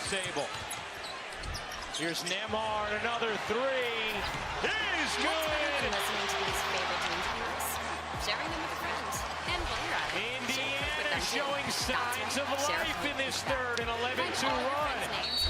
table. Here's Nembhard, another three. Is good. Listening to these favorite dream talks, sharing them with a friend, and while you're at it, Indiana showing signs of life in this third, an 11-2 run.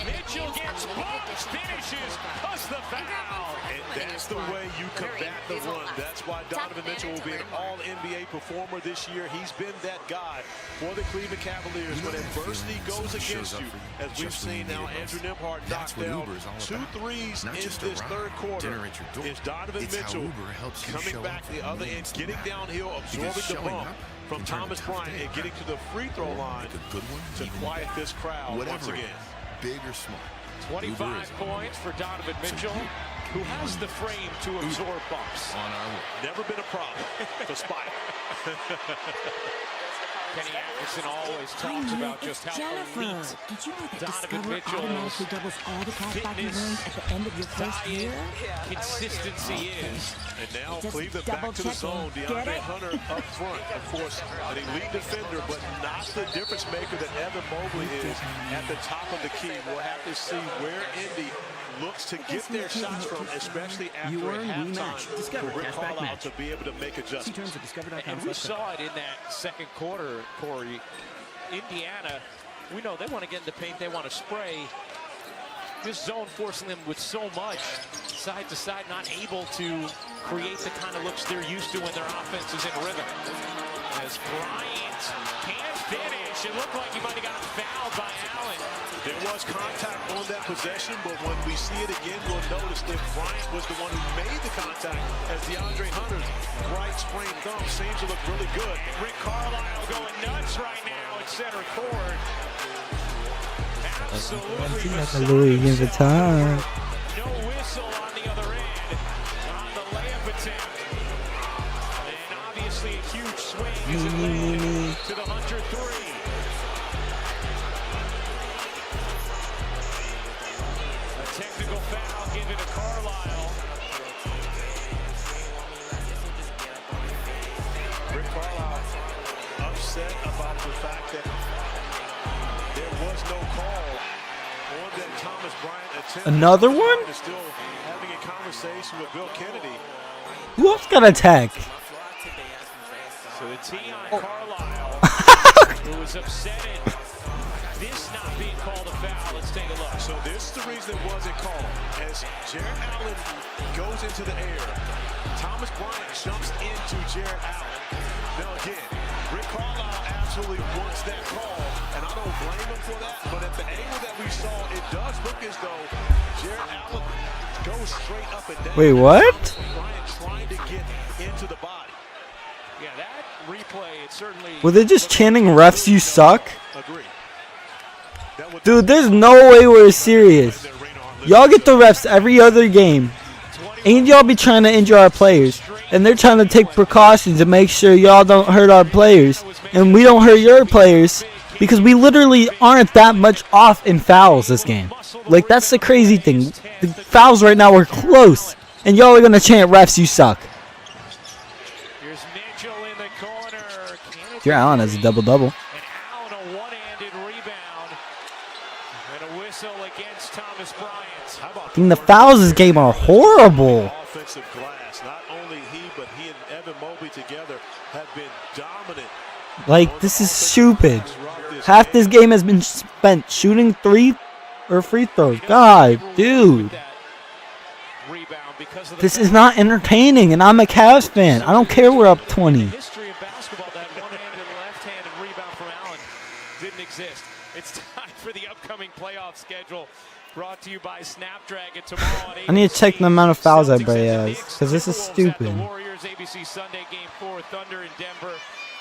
Mitchell gets bumped, finishes, plus the foul. And that's the way you combat the run. That's why Donovan Mitchell will be an all-NBA performer this year. He's been that guy for the Cleveland Cavaliers when adversity goes against you. As we've seen now, Andrew Nembhard knocked down 2 threes in this third quarter. It's Donovan Mitchell coming back the other end, getting downhill, absorbing the bump from Thomas Bryant and getting to the free throw line to quiet this crowd once again. Big or small. 25 points for Donovan Mitchell, who has the frame to absorb bumps. On our way. Never been a problem for Spike. Kenny Atkinson always talks about just how elite did you know that Donovan Discover Mitchell's automatically doubles all the cash back you earned at the end of your first diet year? consistency is. And now Just Cleveland back to the double-checking. zone. Get DeAndre it? Hunter up front. Of course, an elite defender, but not the difference maker that Evan Mobley is at the top of the key. We'll have to see where Indy looks to get their shots from, especially after a halftime for Rick Carlisle to be able to make adjustments. And we saw it in that second quarter, Corey. Indiana, we know they want to get in the paint, they want to spray. This zone forcing them with so much side to side, not able to create the kind of looks they're used to when their offense is in rhythm. As Bryant can't finish, it looked like he might have gotten fouled by Allen. There was contact on that possession, but when we see it again, we'll notice that Bryant was the one who made the contact as DeAndre Hunter's right sprained thumb seems to look really good. Rick Carlisle going nuts right now at center court. Absolutely beside himself. No whistle on the other end on the layup attempt. And obviously a huge swing as it leads to the Hunter three. A technical foul given to Carlisle. Rick Carlisle upset about the fact that there was no call on that Thomas Bryant attempt. Another one? Still having a conversation with Bill Kennedy. Who else got attacked? So the T on Carlisle, who was upset at this not being called a foul. Let's take a look. So this is the reason it wasn't called. As Jarrett Allen goes into the air, Thomas Bryant jumps into Jarrett Allen. Now again, Rick Carlisle absolutely wants that call, and I don't blame him for that, but at the angle that we saw, it does look as though Jarrett Allen goes straight up and down. Wait, what? Bryant trying to get into the body. Yeah, that replay, it certainly... Were they just chanting refs you suck? Agree. Dude, there's no way we're serious. Y'all get the refs every other game. And y'all be trying to injure our players. And they're trying to take precautions to make sure y'all don't hurt our players. And we don't hurt your players. Because we literally aren't that much off in fouls this game. Like, that's the crazy thing. The fouls right now are close. And y'all are going to chant refs you suck. Here's Mitchell in the corner. Jarrett Allen has a double-double. And Allen a one-handed rebound. And a whistle against Thomas Bryant. How about And the fouls this game are horrible. offensive glass? Not only he, but he and Evan Mobley together have been dominant. Like, this is stupid. Half this game has been spent shooting free throws. God, dude. This is not entertaining, and I'm a Cavs fan. I don't care we're up 20. History of basketball, that one-handed, left-handed rebound from Allen didn't exist. It's time for the upcoming playoff schedule. Brought to you by Snapdragon tomorrow at 8. I need to check the amount of fouls everybody has, because this is Timberwolves at stupid. The Warriors, ABC Sunday Game 4, Thunder in Denver.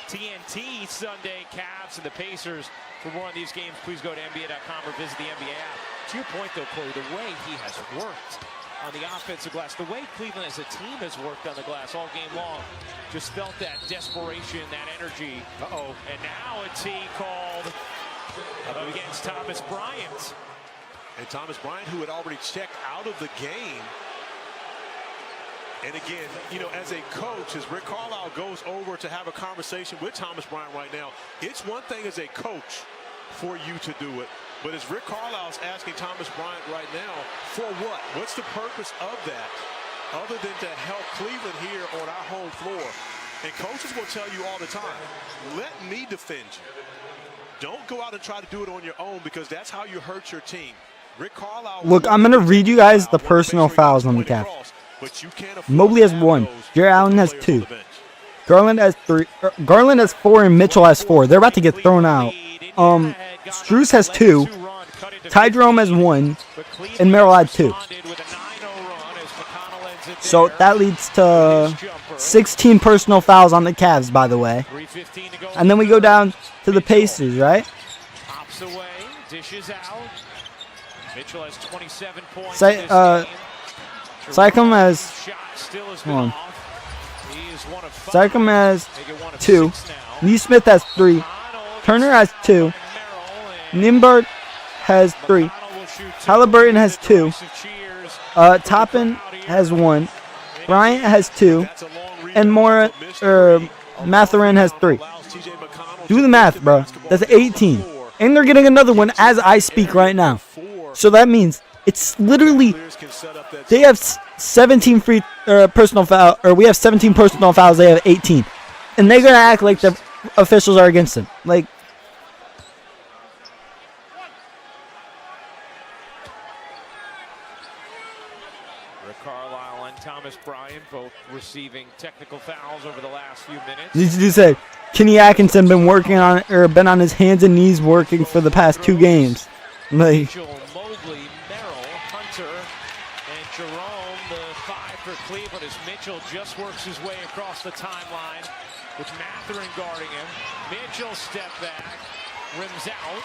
TNT Sunday, Cavs and the Pacers. For more on these games, please go to NBA.com or visit the NBA app. To your point, though, Corey, the way he has worked on the offensive glass, the way Cleveland as a team has worked on the glass all game long, just felt that desperation, that energy. And now a T called against Thomas Bryant. And Thomas Bryant, who had already checked out of the game. And again, you know, as a coach, as Rick Carlisle goes over to have a conversation with Thomas Bryant right now, it's one thing as a coach for you to do it. But as Rick Carlisle's asking Thomas Bryant right now, for what? What's the purpose of that other than to help Cleveland here on our home floor? And coaches will tell you all the time, let me defend you. Don't go out and try to do it on your own because that's how you hurt your team. Rick Carlisle. Look, I'm going to read you guys the personal fouls on the Cavs. Mobley has 1. Jarrett Allen has 2. Garland has 3. Garland has 4 and Mitchell has 4. They're about to get thrown out. Strus has 2. Ty Jerome has 1. And Merrill had 2. So that leads to 16 personal fouls on the Cavs, by the way. And then we go down to the Pacers, right? Pops away, dishes out. Mitchell has 27 points. Sycam has. Hold on. Sycam has 2. Neesmith has 3. Turner has 2. Nimbert has 3. Halliburton has 2. Toppin has 1. Bryant has 2. And Mathurin has 3. Do the math, bro. That's 18. And they're getting another one as I speak right now. So that means it's literally they have 17 personal foul, or we have 17 personal fouls. They have 18, and they're gonna act like the officials are against them. Like, Rick Carlisle and Thomas Bryant both receiving technical fouls over the last few minutes. did you say Kenny Atkinson been working on been on his hands and knees working for the past 2 games? Like, Mobley, Merrill, Hunter, and Jerome, the 5 for Cleveland as Mitchell just works his way across the timeline with Mathurin guarding him. Mitchell step back, rims out.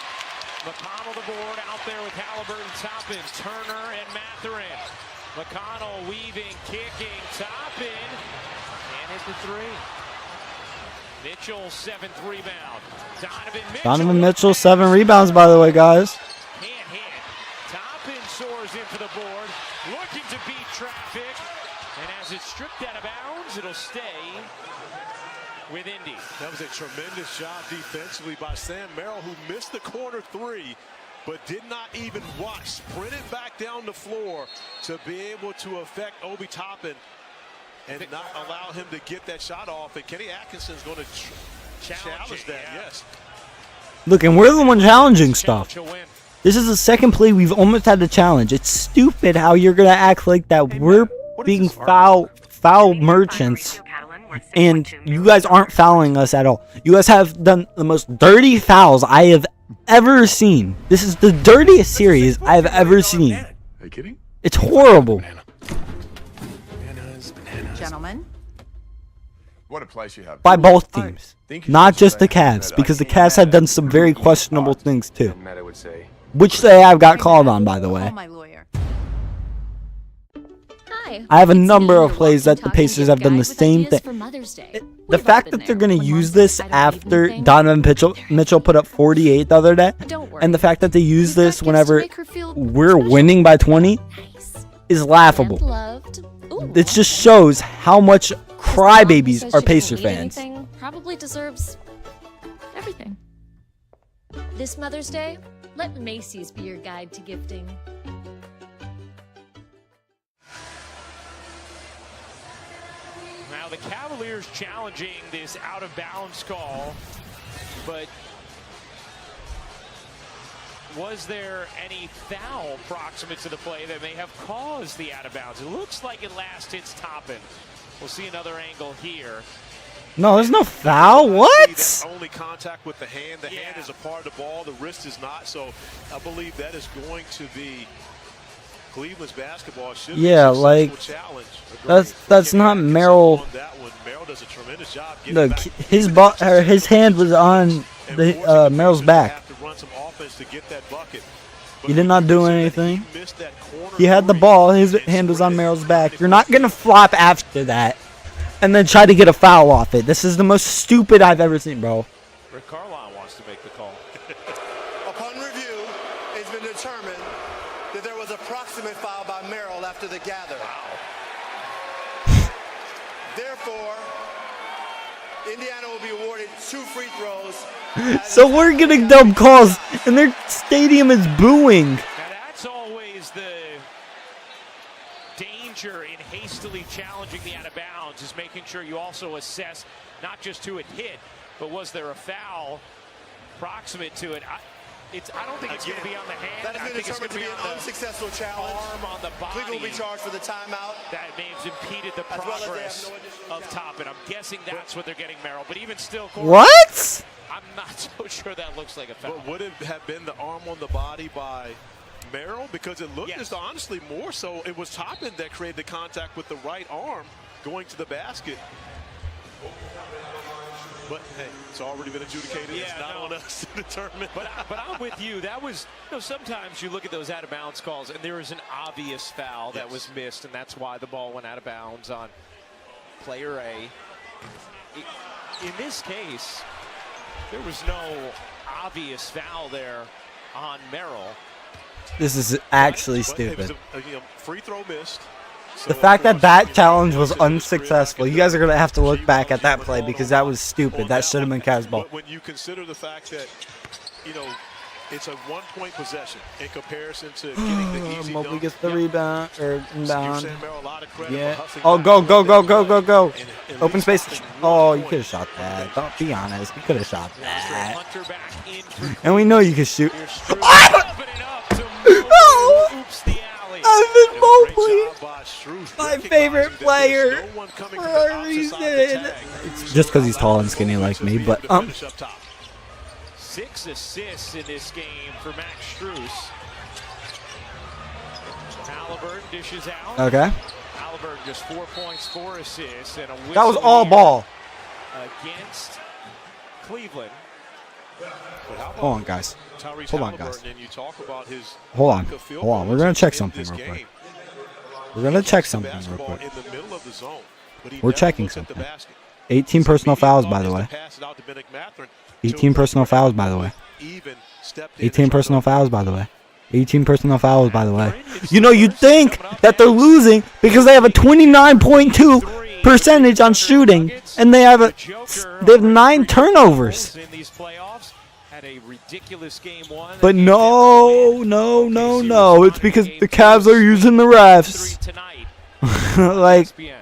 McConnell the board out there with Halliburton, Toppin, Turner, and Mathurin. McConnell weaving, kicking, Toppin, and hit the 3. Mitchell, 7th rebound. Donovan Mitchell, 7 rebounds, by the way, guys. Can't hit. Toppin soars in for the board, looking to beat traffic. And as it's stripped out of bounds, it'll stay with Indy. That was a tremendous job defensively by Sam Merrill, who missed the corner 3, but did not even watch. Sprinted back down the floor to be able to affect Obi Toppin and not allow him to get that shot off. And Kenny Atkinson's going to challenge that, yes. Look, and we're the one challenging stuff. This is the second play we've almost had to challenge. It's stupid how you're going to act like that we're being foul merchants, and you guys aren't fouling us at all. You guys have done the most dirty fouls I have ever seen. This is the dirtiest series I have ever seen. Are you kidding? It's horrible. Gentlemen, What a place you have. By both teams, not just the Cavs, because the Cavs have done some very questionable things too, which they have got called on, by the call way. my lawyer. Hi. I have a It's number me, of your plays that the walking Pacers have done the gift guide with same ideas thing. for Mother's Day. The We've all fact been that they're there. going to When use Mom this says, "I don't need after anything," Donovan Mitchell put up 48 the other day, Don't worry. and the fact that they use We've got this gifts to whenever make her feel we're special. winning by 20 Nice. is laughable. And loved. Ooh. It just shows how much This mom crybabies says are she Pacer doesn't need fans. anything, probably deserves everything. This Mother's Day, let Macy's be your guide to gifting. Now the Cavaliers challenging this out of bounds call, but was there any foul proximate to the play that may have caused the out of bounds? It looks like it last hits Toppin. We'll see another angle here. No, there's no foul. What? That's only contact with the hand. The hand is a part of the ball. The wrist is not. So I believe that is going to be Cleveland's basketball. Should be Yeah, a successful like, challenge. that's not Merrill. On that one. Merrill does a tremendous job getting Look, back. his hand was on the Merrill's back. Have to run some offense to get that bucket. He did not do anything. He missed that corner He had the three ball. His and hand was on sprinted. Merrill's back. You're not going to flop after that and then try to get a foul off it. This is the most stupid I've ever seen, bro. Rick Carlisle wants to make the call. Upon review, it's been determined that there was a proximate foul by Merrill after the gather. Therefore, Indiana will be awarded 2 free throws. So we're getting dumb calls, and their stadium is booing. Now that's always the danger in hastily challenging the out of bounds, is making sure you also assess not just who it hit, but was there a foul proximate to it. I don't think it's going to be on the hand. That I has been think it's going determined to to be be on an the unsuccessful challenge. arm on the body. Cleveland will be charged for the timeout. That may have impeded the As well as they have progress no additional of Toppin. I'm guessing that's what they're getting, Merrill. But even still, Corey, What? I'm not so sure that looks like a foul. But would it have been the arm on the body by Merrill? Because it looked Yes. just honestly more so it was Toppin that created the contact with the right arm going to the basket. But hey, it's already been adjudicated. Yeah, it's not no. on us to determine. But I'm with you. That was, sometimes you look at those out of bounds calls and there is an obvious foul that was missed, and that's why the ball went out of bounds on player A. In this case, there was no obvious foul there on Merrill. This is actually But it was stupid. a free throw missed. So The fact that of course, that challenge was unsuccessful, you guys are going to have to look back at that play because that was stupid. That should have been Cavs ball. But when you consider the fact that, it's a one-point possession in comparison to getting the easy Mobley dunk. gets the rebound or Give inbound. Sam Merrill a lot of credit Yeah. for hustling Oh, back. go. And Open least space. something Oh, one you could have shot that. Don't be honest. You could have shot that. Hunter back in for And we know you can shoot. Here's Strus opening up to Mobley. Oh! Oops, the alley. Ivan Mobley, Great job by Struce, my recognizing favorite that player there's no one coming for from the a opposite side of the reason. tag. It's just because he's tall and skinny like me, but 6 assists in this game for Max Strus. Halliburton dishes out. okay. Halliburton just 4 points, 4 assists, and a whistle That was all here ball. against Cleveland. Hold on, guys. Tyrese Hold on, Halliburton, guys. and you talk about his Hold on. lack of field Hold on. We're goals gonna check in something this real quick. game. We're gonna check The something real basketball quick. in the middle of the zone, but he We're never checking looks at the something. basket. 18 personal fouls, by the way. 18 personal fouls, by the way. 18 personal fouls, by the way. 18 personal fouls, by the way. You know, you'd think that they're losing because they have a 29.2 percentage on shooting, and they have 9 turnovers. In these playoffs, had a ridiculous game 1. But no. It's because the Cavs are using the refs. Tonight. Like, ESPN.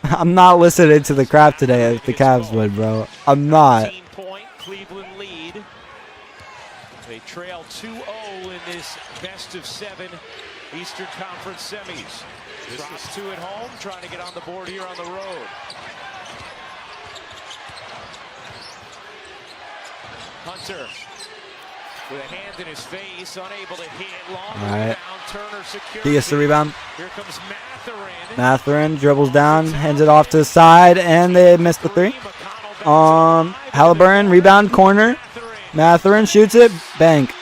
I'm not listening to the crap today if the Cavs win, bro. I'm not. 18-point Cleveland lead. They trail 2-0 in this best-of-7 Eastern Conference semis. Drops 2 at home, trying to get on the board here on the road. Hunter with a hand in his face, unable to hit. Long All right. rebound, Turner secures He gets the it. rebound. Here comes Mathurin. Mathurin dribbles down, hands it off to the side, and they missed the 3. Halliburton, rebound, corner. Mathurin shoots it, bank.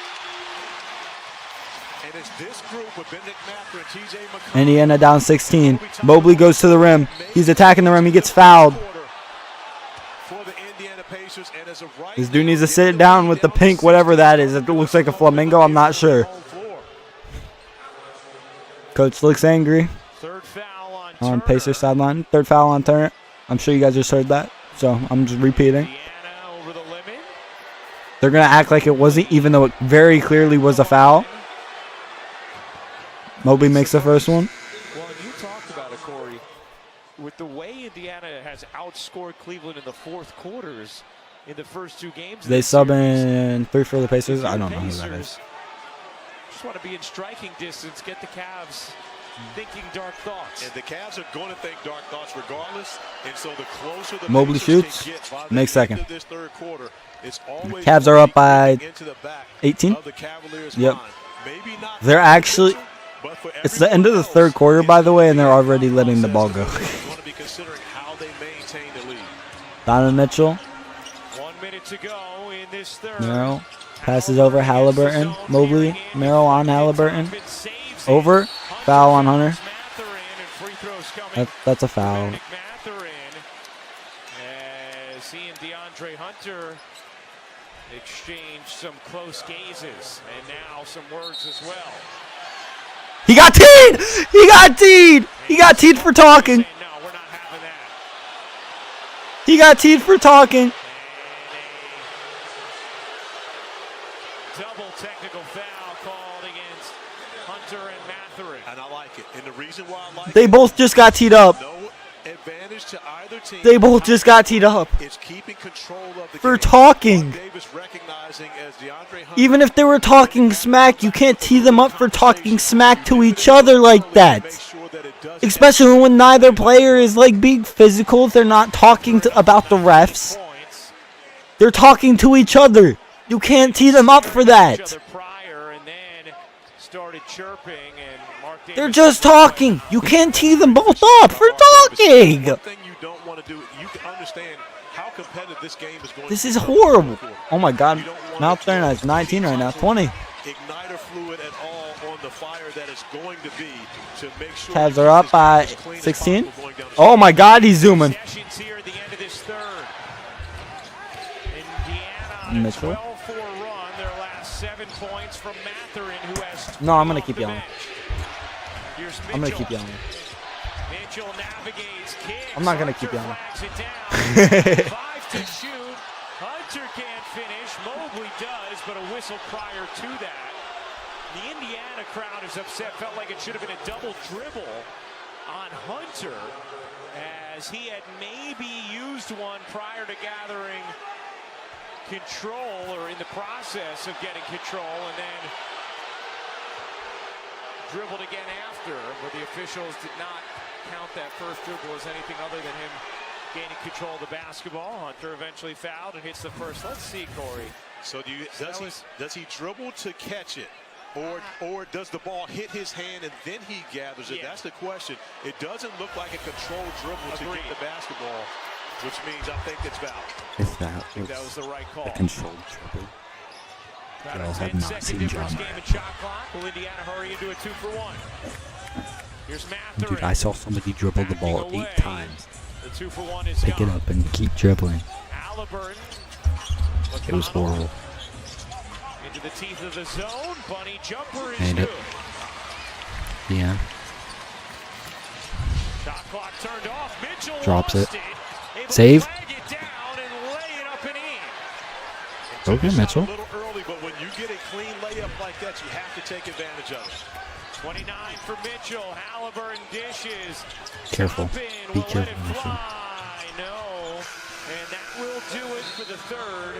And it's this group with Benedict Mathurin, TJ McConnell. Indiana down 16. Mobley goes to the rim. He's attacking the rim. He gets fouled. For the Indiana Pacers, and as of right This dude now, needs to sit down with the pink, whatever that is. It looks like a flamingo. I'm not sure. Coach looks angry Third foul on on Turner. Pacers sideline. 3rd foul on Turner. I'm sure you guys just heard that, so I'm just repeating. Indiana over the limit. They're going to act like it wasn't, even though it very clearly was a foul. Mobley makes the first one. Well, you talked about it, Corey. With the way Indiana has outscored Cleveland in the fourth quarters in the first 2 games. of They this sub series, in 3 for the Pacers. if I you're don't the know who that Pacers, is. Just want to be in striking distance, get the Cavs thinking dark thoughts. And the Cavs are going to think dark thoughts regardless. And so the closer the Mobley Pacers shoots, can get by the makes end second. of this third quarter, it's always Cavs are going up to be by into the back 18? of the Cavaliers' Yep. mind. Maybe not They're actually, but for it's the end of the everyone third else, quarter, it's by the way, and they're gonna already be a letting the ball process go. that they're going to be considering how they maintain the lead. Donovan Mitchell, 1 minute to go in this third. Merrill, passes over Halliburton. Mobley, Merrill on Halliburton. Over, foul on Hunter. That's a foul. Mathurin, as he and DeAndre Hunter exchange some close gazes, and now some words as well. He got teed! He got teed! He got teed for talking. Saying, no, we're not having that. He got teed for talking. Double technical foul called against Hunter and Matherin. And I like it. And the reason why I like They it, both just got teed up. no advantage to either team. They both just got teed up. It's keeping control of the For game. talking. Davis recognizing as DeAndre Hunter, Even if they were talking smack, you can't tee them up for talking smack to each other like that. make sure that it does Especially when neither player is like being physical. They're not talking about the refs. Points. They're talking to each other. You can't tee them up for Each that. other prior and then started chirping and Mark Davis. They're just talking. You can't tee them both up for talking. One thing you don't want to do, you can understand how competitive this game is going This to is be. horrible. Oh my God. Mount Thurn has 19 right now. 20. Igniter fluid at all on the fire that is going to be to make sure Cavs that are up this by game is clean as 16. possible going down the Oh my God, he's zooming. Sessions here at the end of this third. Indiana on a Mitchell. 12-4 run. Their last 7 points from Matherin, who has No, I'm gonna off keep the yelling. bench. Here's I'm gonna Mitchell. keep yelling. Mitchell navigates, kicks. I'm not gonna keep Hunter yelling. flags it down. 5 to shoot. Hunter can't finish. Mobley does, but a whistle prior to that. The Indiana crowd is upset. Felt like it should have been a double dribble on Hunter, as he had maybe used one prior to gathering control, or in the process of getting control, and then dribbled again after, but the officials did not count that first dribble as anything other than him gaining control of the basketball. Hunter eventually fouled and hits the first. Let's see, Corey. So does he dribble to catch it? Or does the ball hit his hand and then he gathers it? Yeah. That's the question. It doesn't look like a controlled dribble to Agreed. get the basketball, which means I think it's foul. If that I think that was the right call. a controlled dribble. About Y'all a have 10-second not seen difference John game in shot clock. Will Indiana hurry into a 2-for-1? Here's Matherin. Dude, I saw somebody dribble the ball Backing away. 8 times. The 2-for-1 is Pick it gone. up and keep dribbling. Halliburton. It was McConnell horrible. Into the teeth of the zone. Bunny jumper is Made it. good. Yeah. Shot clock turned off. Mitchell Drops lost it. Able to Save. flag it down and lay it up and in. Okay, Shot Mitchell. A little early, but when you get a clean layup like that, you have to take advantage of it. 29 for Mitchell. Halliburton dishes. Careful. Up in, Be will let careful, it Mitchell. fly. No. And that will do it for the third.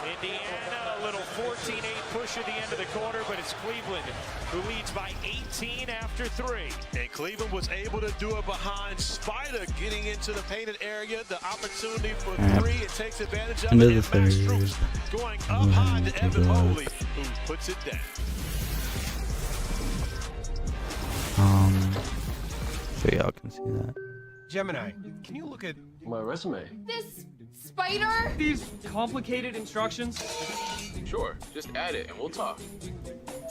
Indiana, a little 14-8 push at the end of the quarter, but it's Cleveland who leads by 18 after 3. And Cleveland was able to do it behind Spider getting into the painted area. The opportunity for three, it takes advantage of End it. of the And Max third. Strus going up high to Evan Mobley, who puts it down. So y'all can see that. Gemini, can you look at My resume? This spider? these complicated instructions? Sure, just add it and we'll talk.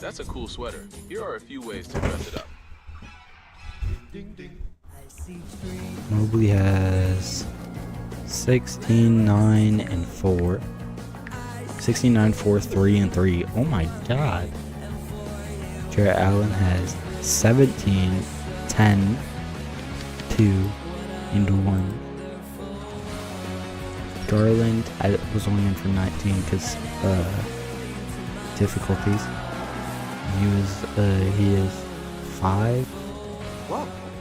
That's a cool sweater. Here are a few ways to dress it up. Mobley has 16, 9, and 4. 16, 9, 4, 3, and 3. Oh my god. Jarrett Allen has 17, 10, 2, and 1. Garland, I was only in for 19 because difficulties. He is 5,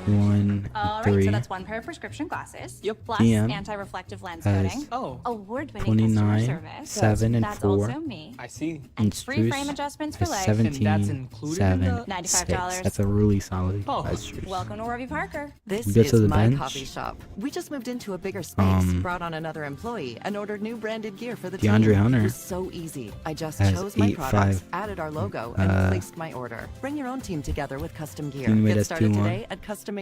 1, All right, 3. so that's one pair of prescription glasses. Yep. Plus DM anti-reflective lens has coating. Oh, Award-winning 29, customer service. 7, and That's 4. also me. I see. And Struce free frame adjustments for has life. 17, And that's included 7, in the- $6. $95. That's a really solid. Oh. That's true. Welcome to Warby Parker. This We go is to the my bench. coffee shop. We just moved into a bigger space, brought on another employee, and ordered new branded gear for the team. DeAndre Hunter It was so easy. I just has chose my 8, products, 5. added our logo, and placed my order. Bring your own team together with custom gear. Team made Get us started 2-1. today at customink.com.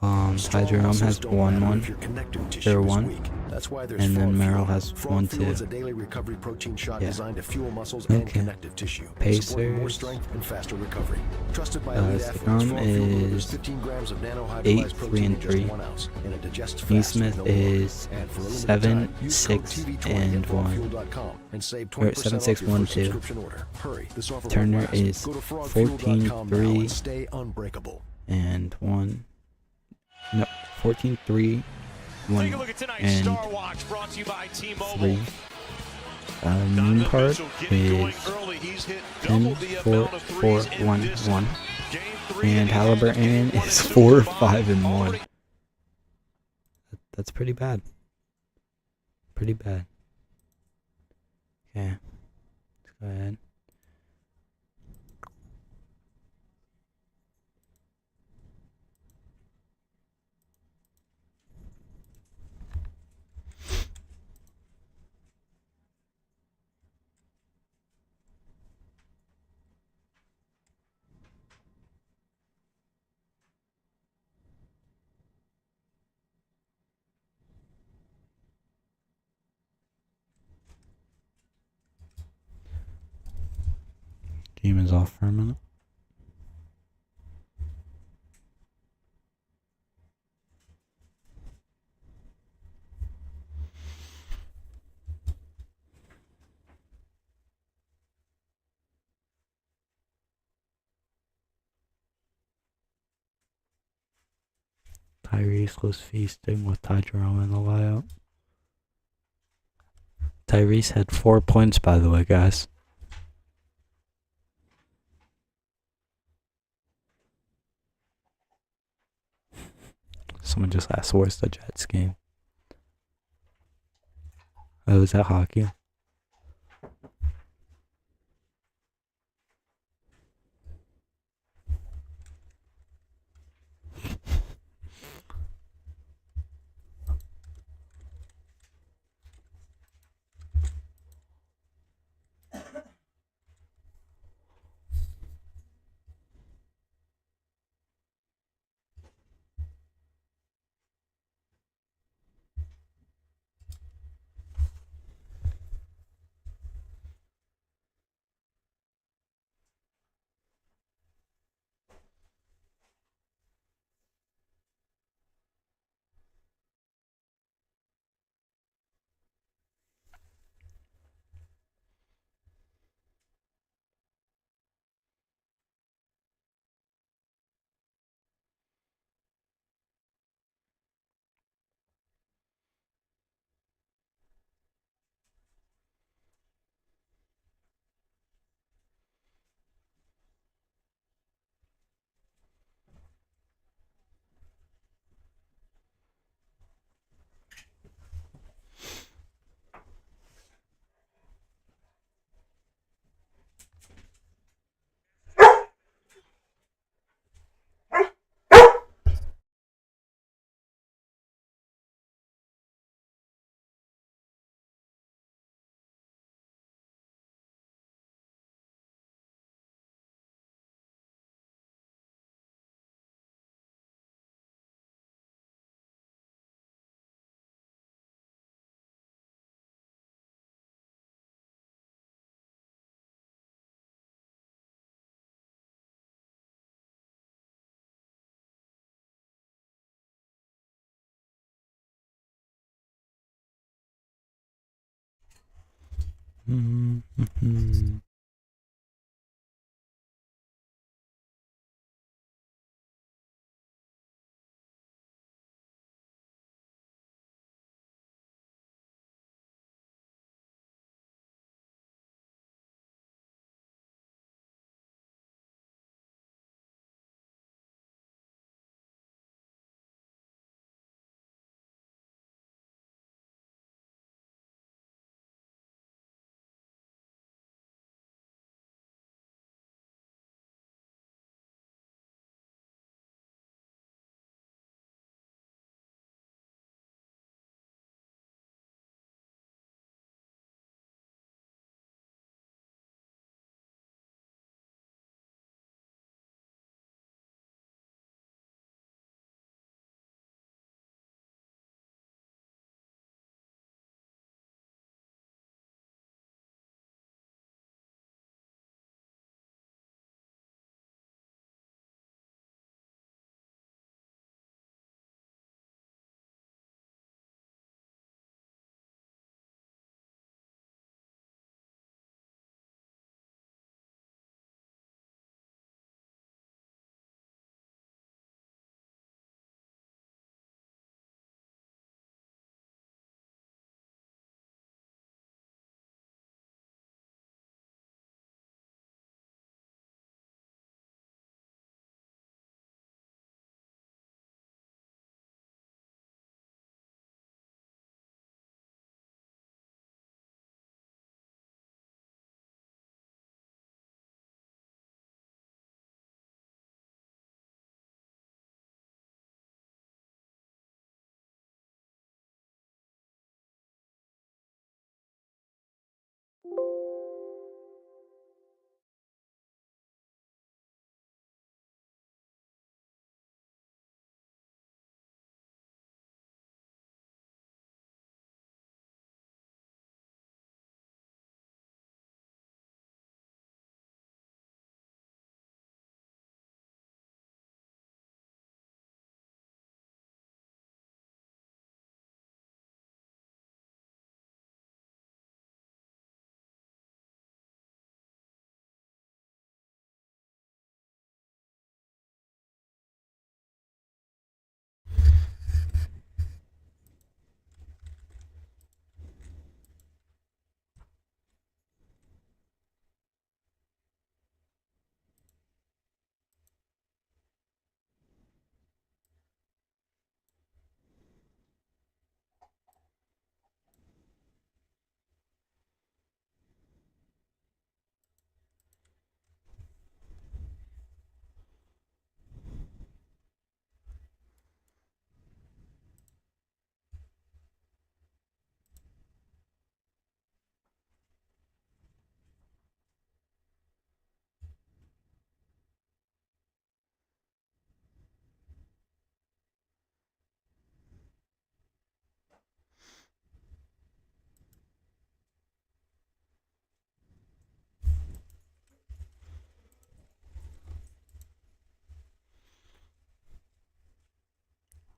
Ty Jerome has 1-1. They're 1. That's why there's And then Frog Merrill Fuel. has Frog 1, Fuel 2. is a daily recovery protein shot Yeah. designed to fuel muscles and Okay. connective tissue, Pacers. supporting more strength and faster recovery. Trusted by elite athletes, Sacrum Frog Fuel delivers is 15 grams of 8, nanohydrolyzed 3, protein and in just 3. 1 ounce, and it digests fast Neesmith with no is work. And for a limited 7, time, use 6, code TV20 and at 1. frogfuel.com and save Or 20% 7, off 6, your 1, first 2. subscription order. Hurry, this offer won't Turner last. is Go to 14, frogfuel.com now 3. and stay unbreakable. And 1. No, 14, 3, 1 Take a look at tonight's and Star Watch, brought to you by T-Mobile. 3. Moon part is 10, 4, 4, 1, 1. And Halliburton is 4, 5, and 1. That's pretty bad. Pretty bad. Okay. Let's go ahead. Game is off for a minute. Tyrese was feasting with Ty Jerome in the layout. Tyrese had 4 points, by the way, guys. Someone just asked, where's the Jets game? Oh, is that hockey? Mm-hmm.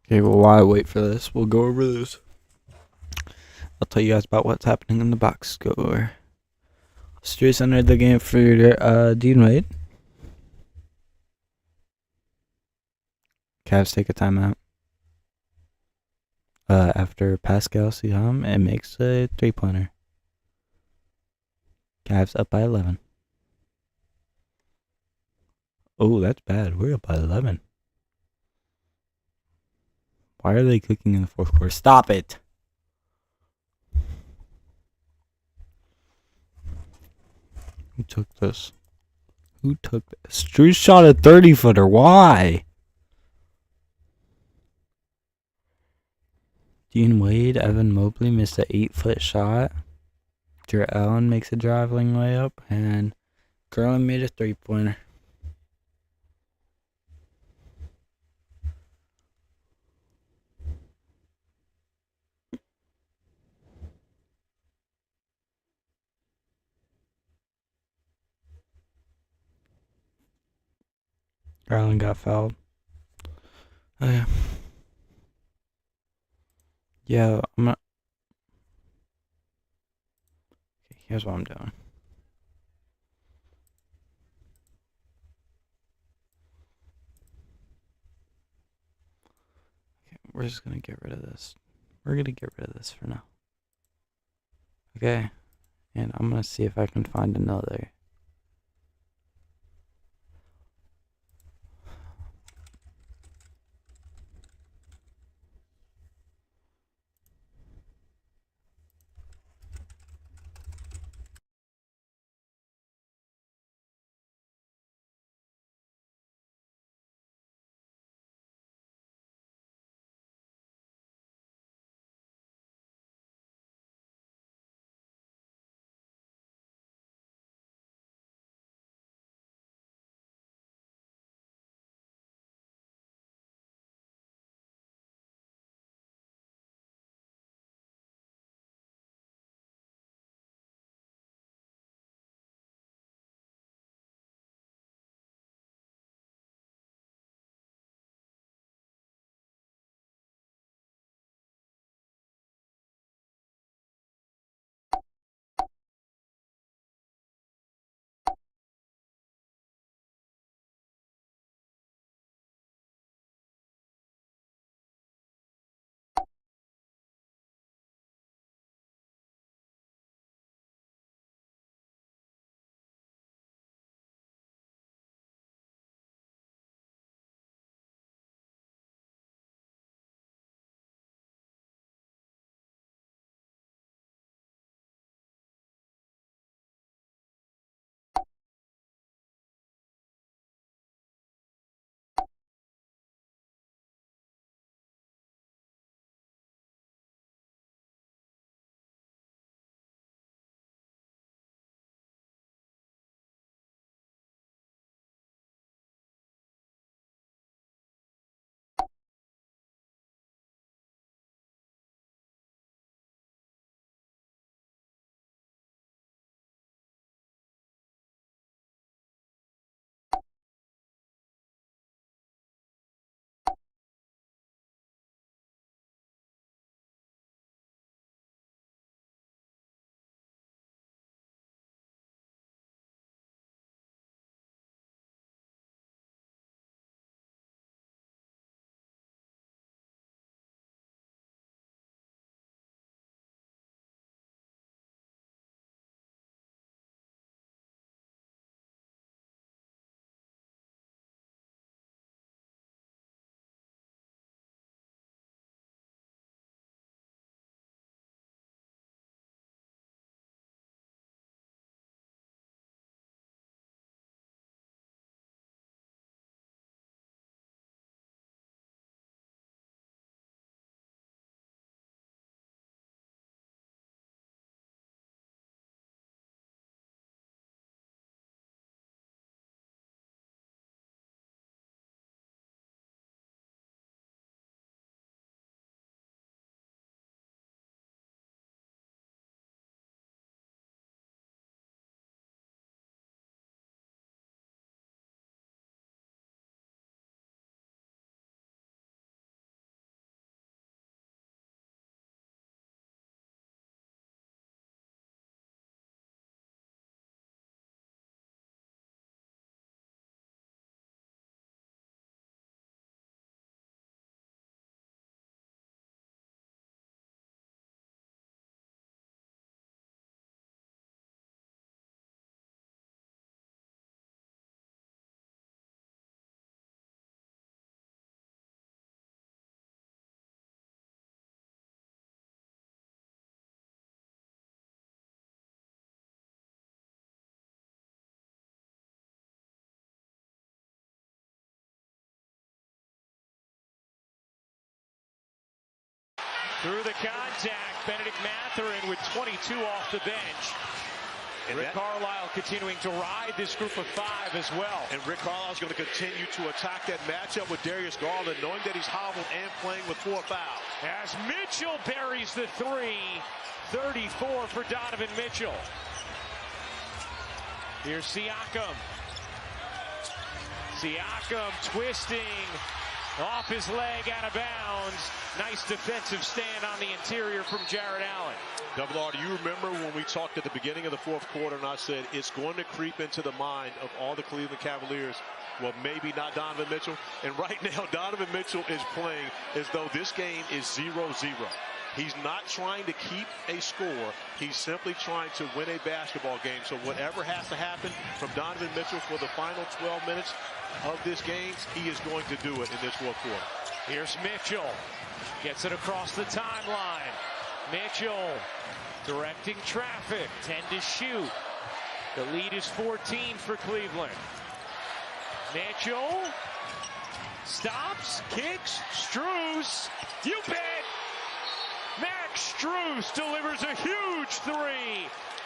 Okay, well, while I wait for this, we'll go over this. I'll tell you guys about what's happening in the box score. Astros entered the game for Dean Wade. Cavs take a timeout. After Pascal Siakam, it makes a 3-pointer. Cavs up by 11. Oh, that's bad. We're up by 11. Why are they cooking in the fourth quarter? Stop it! Who took this? Who took this? Drew shot a 30-footer. Why? Dean Wade, Evan Mobley missed an 8-foot shot. Jarrett Allen makes a driving layup. And Garland made a 3-pointer. Garland got fouled. Oh, yeah. Yeah, I'm not. Okay, here's what I'm doing. Okay, we're just gonna get rid of this. We're gonna get rid of this for now. Okay, and I'm gonna see if I can find another. Through the contact, Benedict Mathurin with 22 off the bench. And Rick Carlisle continuing to ride this group of 5 as well. And Rick Carlisle is going to continue to attack that matchup with Darius Garland, knowing that he's hobbled and playing with 4 fouls. As Mitchell buries the 3, 34 for Donovan Mitchell. Here's Siakam. Siakam twisting off his leg out of bounds. Nice defensive stand on the interior from Jarrett Allen. Double R, do you remember when we talked at the beginning of the 4th quarter and I said it's going to creep into the mind of all the Cleveland Cavaliers? Well, maybe not Donovan Mitchell. And right now, Donovan Mitchell is playing as though this game is 0-0. He's not trying to keep a score. He's simply trying to win a basketball game. So whatever has to happen from Donovan Mitchell for the final 12 minutes of this game, he is going to do it in this 4th quarter. Here's Mitchell. Gets it across the timeline. Mitchell directing traffic. 10 to shoot. The lead is 14 for Cleveland. Mitchell stops, kicks, Strus. You bet! Max Strus delivers a huge 3.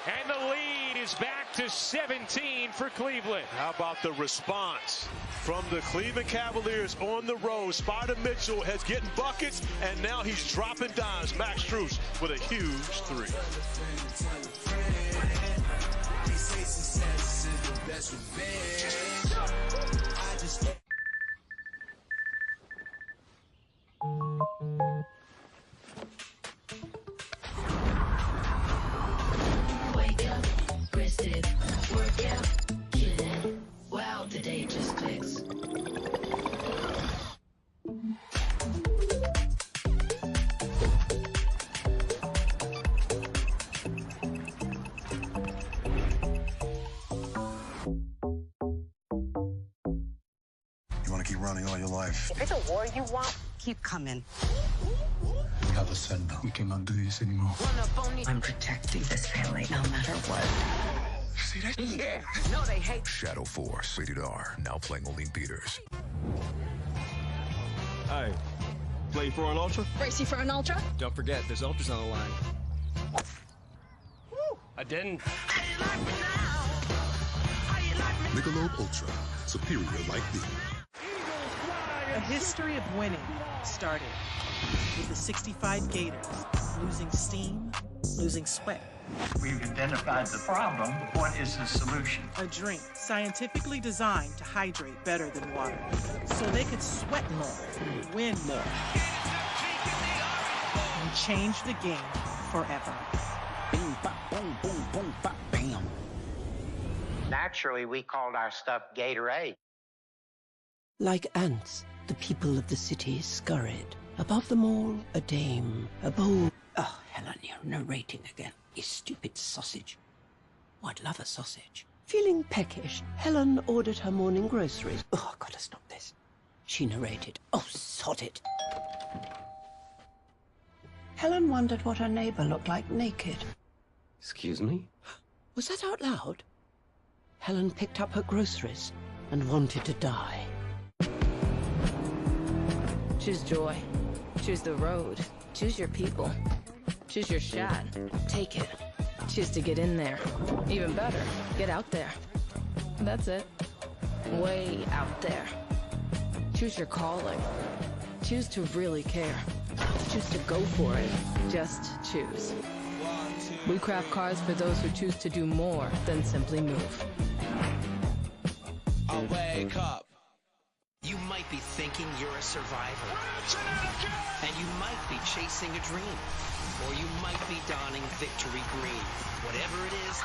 And the lead is back to 17 for Cleveland. How about the response from the Cleveland Cavaliers on the road? Spider Mitchell has getting buckets, and now he's dropping dimes. Max Strus with a huge 3. Wake up, rested, work out, get it. Wow, the day just clicks. You want to keep running all your life? If it's a war you want, keep coming. We have a son now. We cannot do this anymore. I'm protecting this family no matter what. See that? Yeah. No, they hate. Shadow Force, rated R, now playing only in theaters. Hey, play for an ultra? Racy for an ultra? Don't forget, there's ultras on the line. Woo! I didn't. Michelob Ultra, superior like beer. A history of winning started with the 65 Gators, losing steam, losing sweat. We've identified the problem. What is the solution? A drink scientifically designed to hydrate better than water, so they could sweat more, win more, and change the game forever. Boom, bop, boom, boom, boom, bop, bam. Naturally, we called our stuff Gatorade. Like ants, the people of the city scurried. Above them all, a dame, a bowl. Oh, Helen, you're narrating again. You stupid sausage. Oh, I'd love a sausage. Feeling peckish, Helen ordered her morning groceries. Oh, I've got to stop this. She narrated. Oh, sod it. Helen wondered what her neighbor looked like naked. Excuse me? Was that out loud? Helen picked up her groceries and wanted to die. Choose joy. Choose the road. Choose your people. Choose your shot. Take it. Choose to get in there. Even better, get out there. That's it. Way out there. Choose your calling. Choose to really care. Choose to go for it. Just choose. We craft cars for those who choose to do more than simply move. I'll wake up. You might be thinking you're a survivor. And you might be chasing a dream. Or you might be donning victory green. Whatever it is,